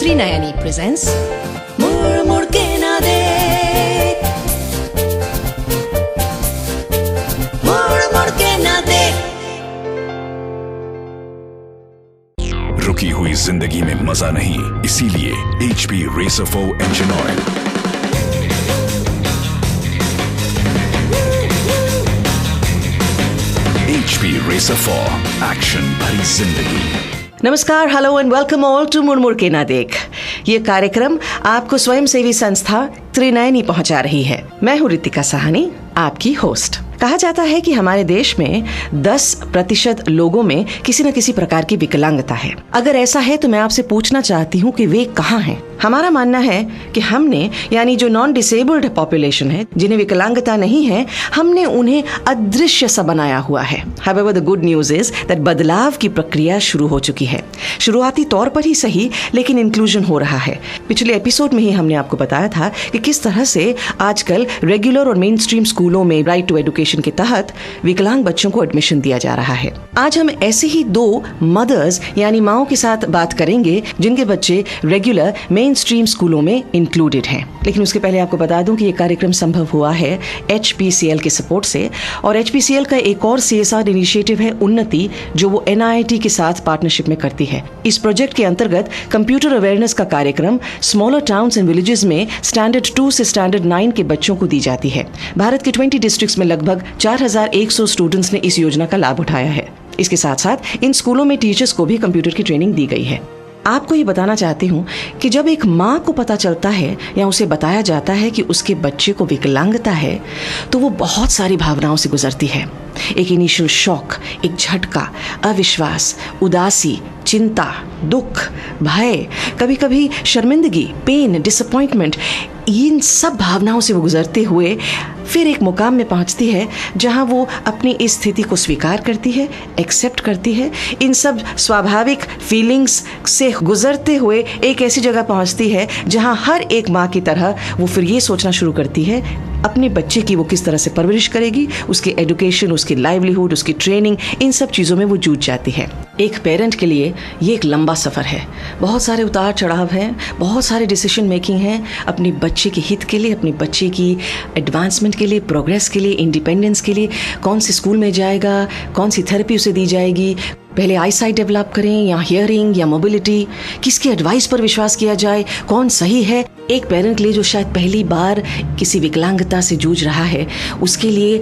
Trinayani presents मुड़ मुड़ के ना देख, मुड़ मुड़ के ना देख। रुकी हुई जिंदगी में मजा नहीं, इसीलिए HP Racer 4 engine oil. HP Racer 4, action भरी जिंदगी। नमस्कार, hello and welcome all to मुड़ मुड़ के ना देख। ये कार्यक्रम आपको स्वयंसेवी संस्था त्रिनयनी पहुंचा रही है। मैं हूँ रितिका साहनी, आपकी होस्ट। कहा जाता है कि हमारे देश में 10% लोगों में किसी न किसी प्रकार की विकलांगता है। अगर ऐसा है तो मैं आपसे पूछना चाहती हूँ कि वे कहाँ हैं? हमारा मानना है कि हमने, यानी जो नॉन डिसेबल्ड पॉपुलेशन है, जिन्हें विकलांगता नहीं है, हमने उन्हें अदृश्य सा बनाया हुआ है। However, the good news is that बदलाव की प्रक्रिया शुरू हो चुकी है। शुरुआती तौर पर ही सही, लेकिन इंक्लूजन हो रहा है। पिछले एपिसोड में ही हमने आपको बताया था कि किस तरह से आजकल रेगुलर और मेन स्ट्रीम स्कूलों में राइट टू एजुकेशन के तहत विकलांग बच्चों को एडमिशन दिया जा रहा है। आज हम ऐसे ही 2 मदर्स यानी माओं के साथ बात करेंगे जिनके बच्चे रेगुलर मेन स्ट्रीम स्कूलों में इंक्लूडेड हैं। लेकिन उसके पहले आपको बता दूं कि ये कार्यक्रम संभव हुआ है HPCL के सपोर्ट से, और HPCL का एक और CSR इनिशिएटिव है उन्नति, जो वो NIT के साथ पार्टनरशिप में करती है। इस प्रोजेक्ट के अंतर्गत कंप्यूटर अवेयरनेस का कार्यक्रम स्मॉलर टाउन्स एंड विलेजेस में स्टैंडर्ड 2 से स्टैंडर्ड 9 के बच्चों को दी जाती है। भारत के 20 डिस्ट्रिक्ट्स में लगभग 4100 स्टूडेंट्स ने इस योजना का लाभ उठाया है। इसके साथ साथ इन स्कूलों में टीचर्स को भी कंप्यूटर की ट्रेनिंग दी गई है। आपको ये बताना चाहती हूँ कि जब एक माँ को पता चलता है या उसे बताया जाता है कि उसके बच्चे को विकलांगता है, तो वो बहुत सारी भावनाओं से गुजरती है। एक इनिशियल शॉक, एक झटका, अविश्वास, उदासी, चिंता, दुख, भय, कभी कभी शर्मिंदगी, पेन, डिसअपॉइंटमेंट, इन सब भावनाओं से वो गुजरते हुए फिर एक मुकाम में पहुंचती है जहां वो अपनी इस स्थिति को स्वीकार करती है, एक्सेप्ट करती है। इन सब स्वाभाविक फीलिंग्स से गुजरते हुए एक ऐसी जगह पहुंचती है जहां हर एक माँ की तरह वो फिर ये सोचना शुरू करती है अपने बच्चे की वो किस तरह से परवरिश करेगी, उसकी एजुकेशन, उसकी लाइवलीहुड, उसकी ट्रेनिंग, इन सब चीज़ों में वो जूझ जाती है। एक पेरेंट के लिए ये एक लंबा सफ़र है। बहुत सारे उतार चढ़ाव हैं, बहुत सारे डिसीजन मेकिंग हैं अपने बच्चे के हित के लिए, अपने बच्चे की एडवांसमेंट के लिए, प्रोग्रेस के लिए, इंडिपेंडेंस के लिए। कौन सी स्कूल में जाएगा, कौन सी थेरेपी उसे दी जाएगी, पहले आई साइट डेवलप करें या हियरिंग या मोबिलिटी, किसकी एडवाइस पर विश्वास किया जाए, कौन सही है। एक पेरेंट के लिए जो शायद पहली बार किसी विकलांगता से जूझ रहा है, उसके लिए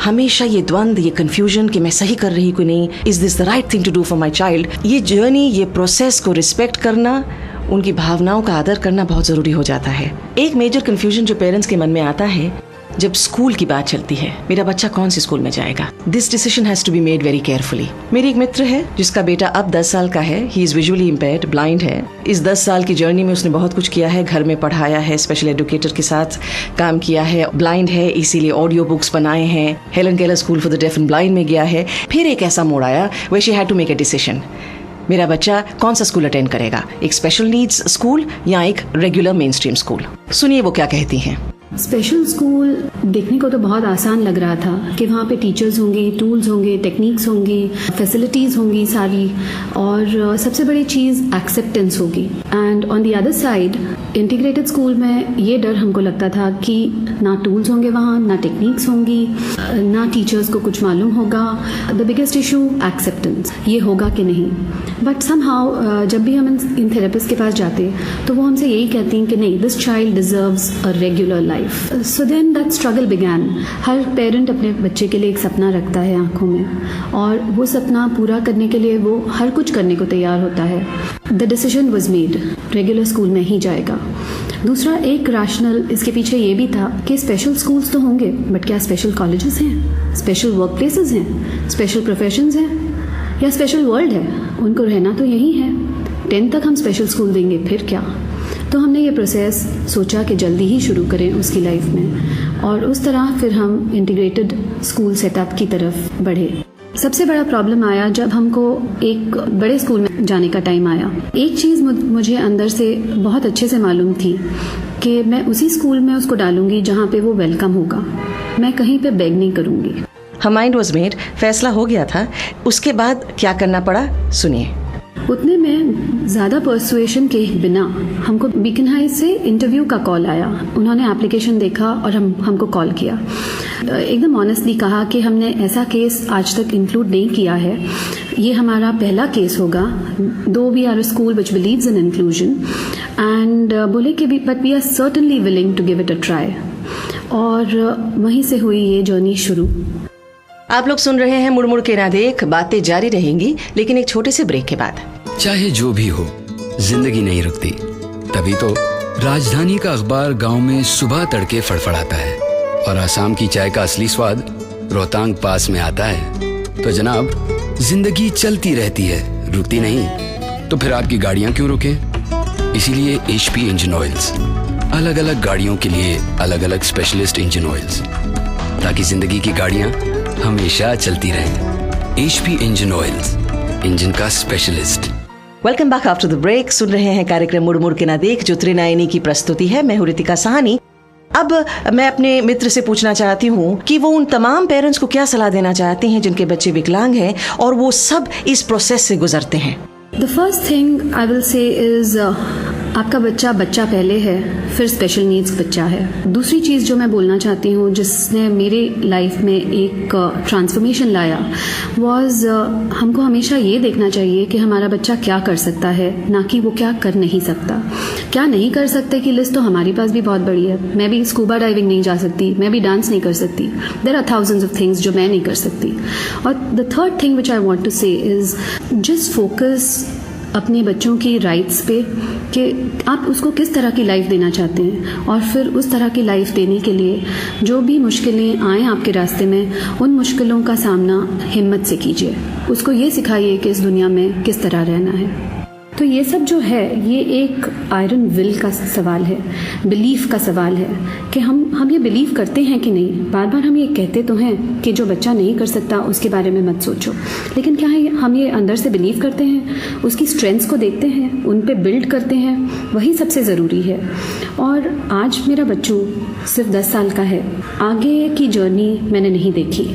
हमेशा ये द्वंद, ये कंफ्यूजन कि मैं सही कर रही कि नहीं, is this the right thing to do for my child. ये जर्नी, ये प्रोसेस को रिस्पेक्ट करना, उनकी भावनाओं का आदर करना बहुत ज़रूरी हो जाता है। एक मेजर कंफ्यूजन जो पेरेंट्स के मन में आता है जब स्कूल की बात चलती है, मेरा बच्चा कौन सी स्कूल में जाएगा। This decision has to be made very carefully. मेरी एक मित्र है जिसका बेटा अब 10 साल का है। He is visually impaired, blind है। इस 10 साल की जर्नी में उसने बहुत कुछ किया है। घर में पढ़ाया है, स्पेशल एजुकेटर के साथ काम किया है। ब्लाइंड है, इसीलिए ऑडियो बुक्स बनाए हैं। Helen Keller school for the deaf and blind में गया है। फिर एक ऐसा मोड़ आया where she had to make a decision. मेरा बच्चा कौन सा स्कूल अटेंड करेगा, एक स्पेशल नीड्स स्कूल या एक रेगुलर मेन स्ट्रीम स्कूल। सुनिए वो क्या कहती हैं। स्पेशल स्कूल देखने को तो बहुत आसान लग रहा था कि वहाँ पे टीचर्स होंगे, टूल्स होंगे, टेक्निक्स होंगी, फैसिलिटीज़ होंगी सारी, और सबसे बड़ी चीज़ एक्सेप्टेंस होगी। And on the other side integrated school में ये डर हमको लगता था कि ना टूल्स होंगे वहाँ, ना टेक्निक्स होंगी, ना टीचर्स को कुछ मालूम होगा। द बिगेस्ट इशू एक्सेप्टेंस, ये होगा कि नहीं। बट समहाउ जब भी हम इन थेरेपिस्ट के पास जाते तो वो हमसे यही कहती हैं कि नहीं, this child deserves a regular life. So then that struggle began. Her parent अपने बच्चे के लिए एक सपना रखता है आंखों में, और वो सपना पूरा करने के लिए वो हर कुछ करने को तैयार होता है। The decision was made, regular school में ही जाएगा। दूसरा एक रैशनल इसके पीछे ये भी था कि स्पेशल स्कूल्स तो होंगे, बट क्या स्पेशल कॉलेजेस हैं, स्पेशल वर्क प्लेसेस हैं, स्पेशल प्रोफेशंस हैं, या स्पेशल वर्ल्ड है? उनको रहना तो यही है। 10 तक हम स्पेशल स्कूल देंगे, फिर क्या? तो हमने ये प्रोसेस सोचा कि जल्दी ही शुरू करें उसकी लाइफ में, और उस तरह फिर हम इंटीग्रेटेड स्कूल सेटअप की तरफ बढ़े। सबसे बड़ा प्रॉब्लम आया जब हमको एक बड़े स्कूल में जाने का टाइम आया। एक चीज़ मुझे अंदर से बहुत अच्छे से मालूम थी कि मैं उसी स्कूल में उसको डालूंगी जहाँ पे वो वेलकम होगा, मैं कहीं पे बेग नहीं करूँगी। हर माइंड वॉज मेड, फैसला हो गया था। उसके बाद क्या करना पड़ा, सुनिए। उतने में ज़्यादा परसुएशन के बिना हमको बीकन हाई से इंटरव्यू का कॉल आया। उन्होंने एप्लीकेशन देखा और हमको कॉल किया। एकदम ऑनेस्टली कहा कि हमने ऐसा केस आज तक इंक्लूड नहीं किया है, ये हमारा पहला केस होगा, though we are a school which believes in inclusion, and बोले कि but we are certainly willing to give it a try. और वहीं से हुई ये जर्नी शुरू। आप लोग सुन रहे हैं मुड़मुड़ के ना देख, बातें जारी रहेंगी लेकिन एक छोटे से ब्रेक के बाद। चाहे जो भी हो, जिंदगी नहीं रुकती, तभी तो राजधानी का अखबार गांव में सुबह तड़के फड़फड़ाता है और आसाम की चाय का असली स्वाद रोहतांग पास में आता है। तो जनाब, जिंदगी चलती रहती है, रुकती नहीं। तो फिर आपकी गाड़ियां क्यों रुके? इसीलिए HP इंजन ऑयल्स, अलग अलग गाड़ियों के लिए अलग अलग स्पेशलिस्ट इंजन ऑयल्स, ताकि जिंदगी की गाड़ियां हमेशा चलती रहें। HP इंजन ऑयल्स, इंजन का specialist. Welcome back after the break. सुन रहे हैं कार्यक्रम मुड़ मुड़ के ना देख, जो त्रिनयनी की प्रस्तुति है। मैं हूं रितिका साहनी। अब मैं अपने मित्र से पूछना चाहती हूँ कि वो उन तमाम पेरेंट्स को क्या सलाह देना चाहते हैं जिनके बच्चे विकलांग हैं और वो सब इस प्रोसेस से गुजरते हैं। The first thing I will say is आपका बच्चा पहले है, फिर स्पेशल नीड्स बच्चा है। दूसरी चीज़ जो मैं बोलना चाहती हूँ जिसने मेरे लाइफ में एक ट्रांसफॉर्मेशन लाया वाज हमको हमेशा ये देखना चाहिए कि हमारा बच्चा क्या कर सकता है, ना कि वो क्या कर नहीं सकता। क्या नहीं कर सकते की लिस्ट तो हमारे पास भी बहुत बड़ी है। मैं भी स्कूबा डाइविंग नहीं जा सकती, मैं भी डांस नहीं कर सकती। There are thousands of things जो मैं नहीं कर सकती। और the third thing which I want to say is just focus अपने बच्चों की राइट्स पे कि आप उसको किस तरह की लाइफ देना चाहते हैं, और फिर उस तरह की लाइफ देने के लिए जो भी मुश्किलें आएँ आपके रास्ते में, उन मुश्किलों का सामना हिम्मत से कीजिए। उसको ये सिखाइए कि इस दुनिया में किस तरह रहना है। तो ये सब जो है ये एक आयरन विल का सवाल है, बिलीफ का सवाल है कि हम ये बिलीव करते हैं कि नहीं। बार बार हम ये कहते तो हैं कि जो बच्चा नहीं कर सकता उसके बारे में मत सोचो, लेकिन क्या है हम ये अंदर से बिलीव करते हैं, उसकी स्ट्रेंथ्स को देखते हैं, उन पे बिल्ड करते हैं, वही सबसे ज़रूरी है। और आज मेरा बच्चू सिर्फ 10 साल का है, आगे की जर्नी मैंने नहीं देखी।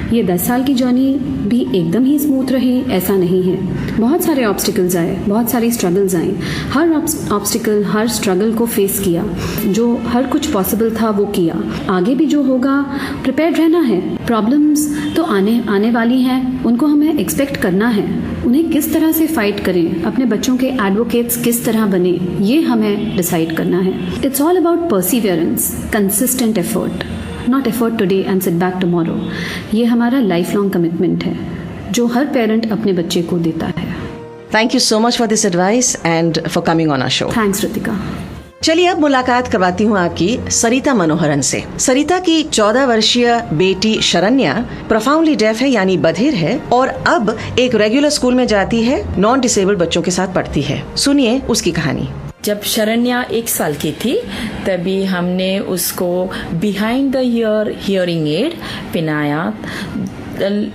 ये 10 साल की जर्नी भी एकदम ही स्मूथ रही ऐसा नहीं है। बहुत सारे ऑब्स्टिकल्स आए, बहुत सारी स्ट्रगल्स आई। हर ऑब्स्टिकल, हर स्ट्रगल को फेस किया, जो हर कुछ पॉसिबल था वो किया। आगे भी जो होगा प्रिपेयर्ड रहना है। प्रॉब्लम्स तो आने वाली हैं, उनको हमें एक्सपेक्ट करना है। उन्हें किस तरह से फाइट करें, अपने बच्चों के एडवोकेट्स किस तरह बने, ये हमें डिसाइड करना है। It's all about Perseverance, consistent effort, not effort today and sit back tomorrow. ये हमारा लाइफ लॉन्ग कमिटमेंट है जो हर पेरेंट अपने बच्चे को देता है। Thank you so much for this advice and for coming on our show. Thanks Ritika. चलिए अब मुलाकात करवाती हूँ आपकी सरिता मनोहरन से। सरिता की 14 वर्षीय बेटी शरण्या प्रोफाउंडली डेफ है, यानी बधिर है, और अब एक रेगुलर स्कूल में जाती है, नॉन डिसेबल्ड बच्चों के साथ पढ़ती है। सुनिए उसकी कहानी। जब शरण्या 1 साल की थी तभी हमने उसको behind the ear hearing aid पहनाया,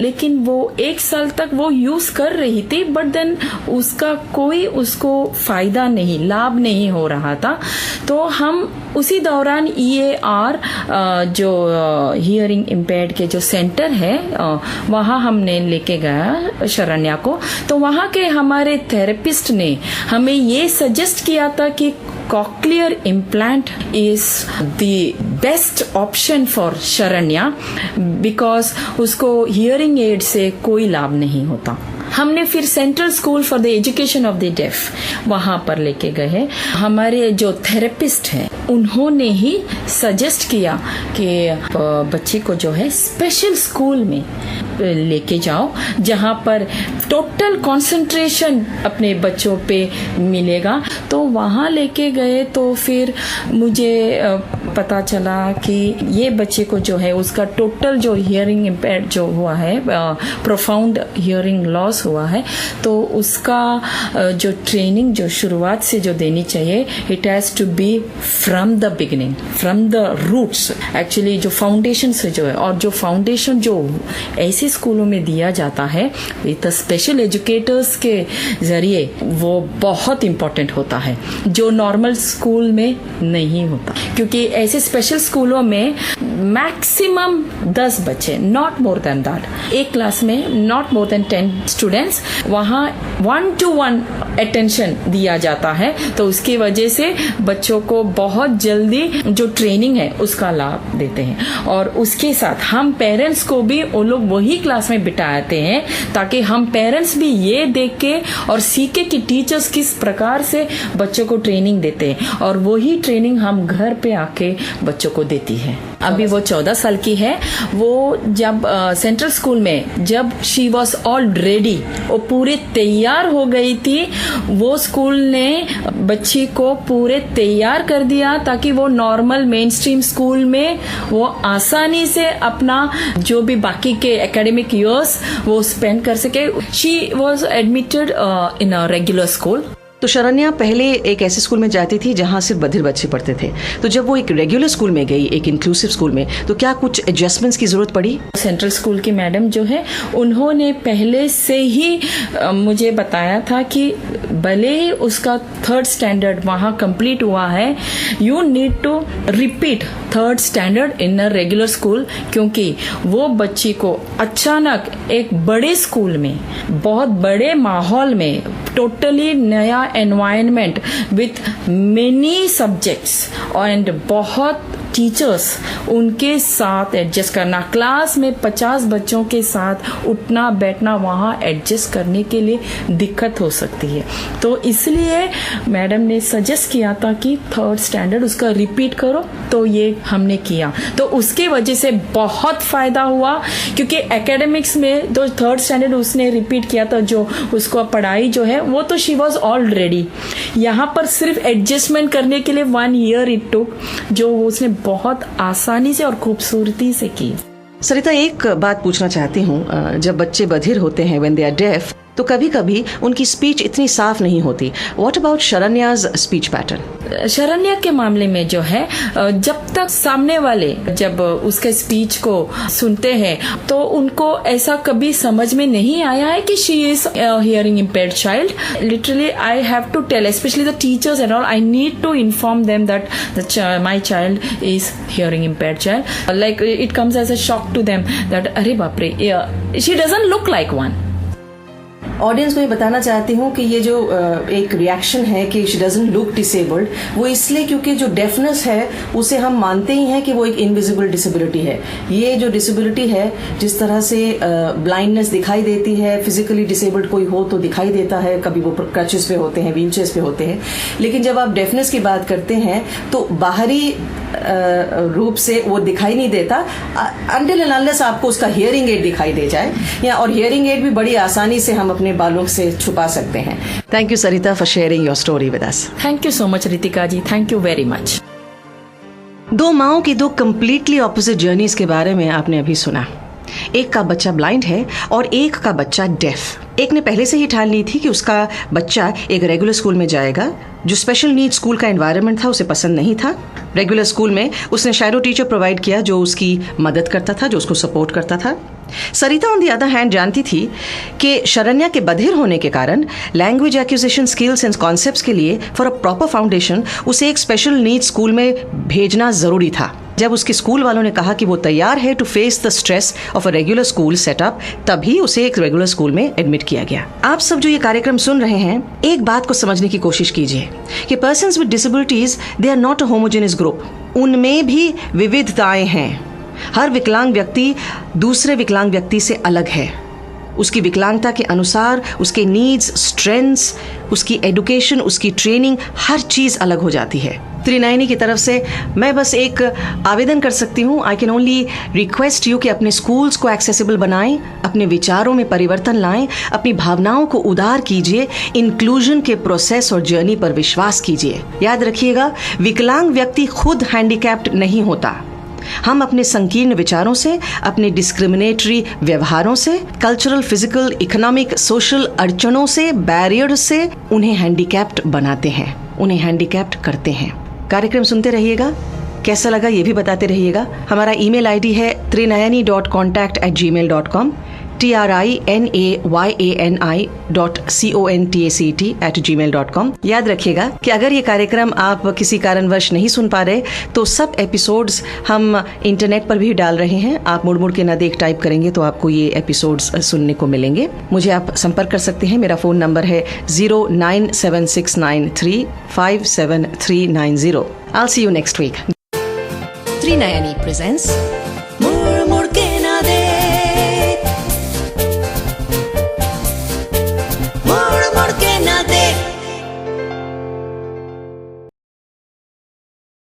लेकिन वो 1 साल तक वो यूज कर रही थी, बट देन उसका कोई उसको फायदा नहीं, लाभ नहीं हो रहा था। तो हम उसी दौरान EAR जो हियरिंग इम्पेयर्ड के जो सेंटर है वहाँ हमने लेके गया शरण्या को। तो वहाँ के हमारे थेरेपिस्ट ने हमें ये सजेस्ट किया था कि cochlear implant is the best option for Sharanya, because उसको हियरिंग एड से कोई लाभ नहीं होता। हमने फिर central school for the education of the deaf वहां पर लेके गए। हमारे जो थेरेपिस्ट हैं उन्होंने ही सजेस्ट किया कि बच्चे को जो है स्पेशल स्कूल में लेके जाओ, जहां पर टोटल कंसंट्रेशन अपने बच्चों पे मिलेगा। तो वहां लेके गए तो फिर मुझे पता चला कि ये बच्चे को जो है उसका टोटल जो हियरिंग इम्पेयर्ड जो हुआ है, प्रोफाउंड हियरिंग लॉस हुआ है, तो उसका जो ट्रेनिंग जो शुरुआत से जो देनी चाहिए, it has to be from the beginning, from the roots, actually जो फाउंडेशन से जो है। और जो फाउंडेशन जो ऐसे स्कूलों में दिया जाता है विद स्पेशल एजुकेटर्स के जरिए, वो बहुत इम्पोर्टेंट होता है, जो नॉर्मल स्कूल में नहीं होता। क्योंकि ऐसे स्पेशल स्कूलों में मैक्सिमम 10 बच्चे, नॉट मोर देन दैट, एक क्लास में नॉट मोर देन 10 स्टूडेंट्स, वहाँ 1-to-1 अटेंशन दिया जाता है। तो उसकी वजह से बच्चों को बहुत जल्दी जो ट्रेनिंग है उसका लाभ देते हैं। और उसके साथ हम पेरेंट्स को भी वो लोग वही क्लास में बिठाते हैं ताकि हम पेरेंट्स भी ये देख के और सीखे कि टीचर्स किस प्रकार से बच्चों को ट्रेनिंग देते हैं, और वही ट्रेनिंग हम घर पे आके बच्चों को देती है। अभी वो 14 साल की है। वो जब सेंट्रल स्कूल में जब शी वॉज ऑल रेडी, वो पूरे तैयार हो गई थी, वो स्कूल ने बच्ची को पूरे तैयार कर दिया ताकि वो नॉर्मल मेन स्ट्रीम स्कूल में वो आसानी से अपना जो भी बाकी के एकेडमिक ईयर्स वो स्पेंड कर सके। She was admitted in a regular school. तो शरण्या पहले एक ऐसे स्कूल में जाती थी जहां सिर्फ बधिर बच्चे पढ़ते थे, तो जब वो एक रेगुलर स्कूल में गई, एक इंक्लूसिव स्कूल में, तो क्या कुछ एडजस्टमेंट्स की जरूरत पड़ी? सेंट्रल स्कूल की मैडम जो है उन्होंने पहले से ही मुझे बताया था कि भले ही उसका 3rd स्टैंडर्ड वहाँ कंप्लीट हुआ है, you need to repeat 3rd standard in a regular school, क्योंकि वो बच्ची को अचानक एक बड़े स्कूल में, बहुत बड़े माहौल में, टोटली नया environment with many subjects and बहुत टीचर्स, उनके साथ एडजस्ट करना, क्लास में 50 बच्चों के साथ उठना बैठना वहाँ एडजस्ट करने के लिए दिक्कत हो सकती है। तो इसलिए मैडम ने सजेस्ट किया था कि 3rd स्टैंडर्ड उसका रिपीट करो, तो ये हमने किया। तो उसके वजह से बहुत फायदा हुआ, क्योंकि एकेडमिक्स में तो 3rd स्टैंडर्ड उसने रिपीट किया था, जो उसको पढ़ाई जो है वो तो शी वॉज ऑलरेडी, यहाँ पर सिर्फ एडजस्टमेंट करने के लिए 1 ईयर इट टुक, जो उसने बहुत आसानी से और खूबसूरती से की। सरिता, एक बात पूछना चाहती हूँ, जब बच्चे बधिर होते हैं, व्हेन दे आर डेफ, तो कभी कभी उनकी स्पीच इतनी साफ नहीं होती। What about Saranya's speech pattern? Saranya के मामले में जो है, जब तक सामने वाले जब उसके स्पीच को सुनते हैं तो उनको ऐसा कभी समझ में नहीं आया है कि she is hearing impaired child. Literally I have to tell, specially the teachers and all, I need to inform them that my child is hearing impaired child. Like it comes as a shock to them that अरे बाप रे, she doesn't look like one. Audience को ये बताना चाहती हूँ कि ये जो एक रिएक्शन है कि शी डजंट लुक डिसेबल्ड, वो इसलिए क्योंकि जो डेफनेस है उसे हम मानते ही हैं कि वो एक इनविजिबल डिसेबिलिटी है। ये जो डिसेबिलिटी है, जिस तरह से ब्लाइंडनेस दिखाई देती है, फिजिकली डिसेबल्ड कोई हो तो दिखाई देता है, कभी वो क्रचेस पे होते हैं, व्हीलचेयर्स पे होते हैं, लेकिन जब आप डेफनेस की बात करते हैं तो बाहरी रूप से वो दिखाई नहीं देता अनटिल एंड अनलेस आपको उसका हियरिंग एड दिखाई दे जाए, या और हियरिंग एड भी बड़ी आसानी से हम अपने बालों से छुपा सकते हैं। Thank you Sarita for sharing your story with us. Thank you so much Ritika ji, thank you very much. 2 माओं की 2 कंप्लीटली ऑपोजिट जर्नीज के बारे में आपने अभी सुना। एक का बच्चा ब्लाइंड है और एक का बच्चा डेफ। एक ने पहले से ही ठान ली थी कि उसका बच्चा एक रेगुलर स्कूल में जाएगा। जो स्पेशल नीड स्कूल का एनवायरनमेंट था उसे पसंद नहीं था। रेगुलर स्कूल में उसने शैडो टीचर प्रोवाइड किया जो उसकी मदद करता था, जो उसको सपोर्ट करता था। सरिता ऑन द अदर हैंड जानती थी कि शरण्या के बधिर होने के कारण language acquisition skills and concepts के लिए फॉर अ प्रॉपर फाउंडेशन उसे एक स्पेशल नीड स्कूल में भेजना जरूरी था। जब उसके स्कूल वालों ने कहा कि वो तैयार है to face the stress of a regular school setup, तभी उसे एक रेगुलर स्कूल में एडमिट किया गया। आप सब जो ये कार्यक्रम सुन रहे हैं, एक बात को समझने की कोशिश कीजिए कि persons with disabilities they are not a homogeneous group. उनमें भी विविधताएं हैं। हर विकलांग व्यक्ति दूसरे विकलांग व्यक्ति से अलग है। उसकी विकलांगता के अनुसार उसके नीड्स, स्ट्रेंथ्स, उसकी एडुकेशन, उसकी ट्रेनिंग, हर चीज अलग हो जाती है। त्रिनयनी की तरफ से मैं बस एक आवेदन कर सकती हूँ, I can only request you कि अपने स्कूल्स को एक्सेसिबल बनाएं, अपने विचारों में परिवर्तन लाएं, अपनी भावनाओं को उदार कीजिए, इंक्लूजन के प्रोसेस और जर्नी पर विश्वास कीजिए। याद रखिएगा, विकलांग व्यक्ति खुद हैंडीकैप्ड नहीं होता। हम अपने संकीर्ण विचारों से, अपने डिस्क्रिमिनेटरी व्यवहारों से, कल्चरल, फिजिकल, इकोनॉमिक, सोशल अड़चनों से, बैरियर से उन्हें हैंडीकैप्ड बनाते हैं, उन्हें हैंडीकैप्ड करते हैं। कार्यक्रम सुनते रहिएगा, कैसा लगा ये भी बताते रहिएगा। हमारा ईमेल आईडी है trinayani.contact@gmail.com, TRINAYANI.CONTACT@gmail.com। याद रखिएगा कि अगर ये कार्यक्रम आप किसी कारणवश नहीं सुन पा रहे तो सब एपिसोड्स हम इंटरनेट पर भी डाल रहे हैं। आप मुड़ मुड़ के ना देख टाइप करेंगे तो आपको ये एपिसोड्स सुनने को मिलेंगे। मुझे आप संपर्क कर सकते हैं। मेरा फोन नंबर है 09769357390। I'll see you next week. Trinayani presents Murmur